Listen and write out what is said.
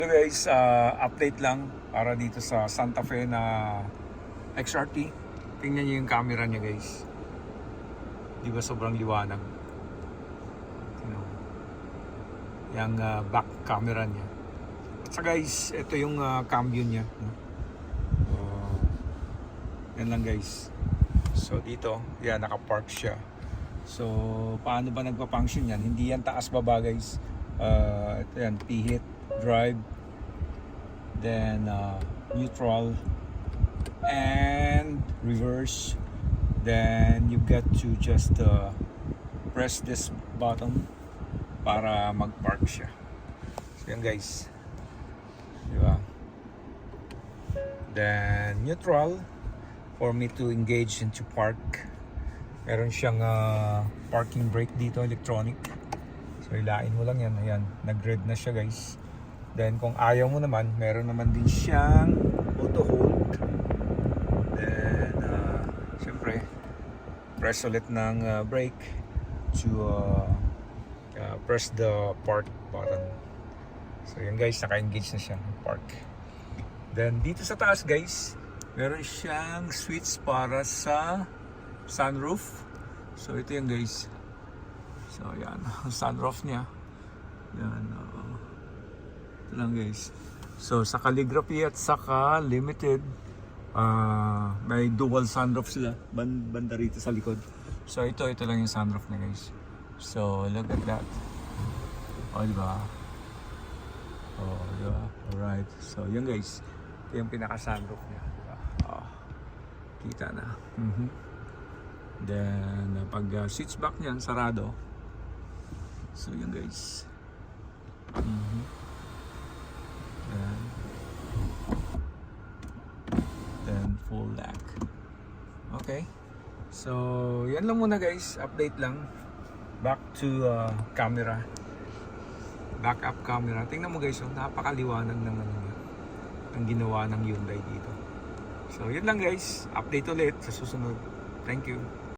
So guys, update lang para dito sa Santa Fe na XRT. Tingnan niyo yung camera niya guys. Di ba sobrang liwanag? Yung back camera niya. At saka guys, ito yung cambio niya. Yan lang guys. So dito, yan naka-park siya. So paano ba nagpa-function yan? Hindi yan taas baba guys. Ito yan, P-hit, drive, then neutral and reverse. Then you get to just press this button para mag-park siya. So yan guys, di ba? Then neutral for me to engage into park. Meron siyang parking brake dito, electronic. So ilain mo lang yan, ayan, nag-red na siya guys. Then kung ayaw mo naman, meron naman din siyang auto hold. Then syempre press ulit ng brake to press the park button. So yun guys, naka-engage na siya ng park. Then dito sa taas guys, meron siyang switch para sa sunroof. So ito yan guys. So yan, sunroof niya. Yan, ito lang guys. So sa calligraphy at saka limited, may dual sunroof sila banda rito sa likod. So ito lang yung sunroof na guys. So look at that. Oh, diba? Oh, diba? Alright. So yun guys, ito yung pinaka sunroof niya, diba? Oh, kita na. Then pag switch back niyan, sarado. So yun guys. Then full lock. Okay. So yan lang muna guys, update lang. Back to camera. Backup camera. Tingnan mo guys, napakaliwanag ng ang ginawa ng Hyundai dito. So yun lang guys, update ulit sa susunod. Thank you.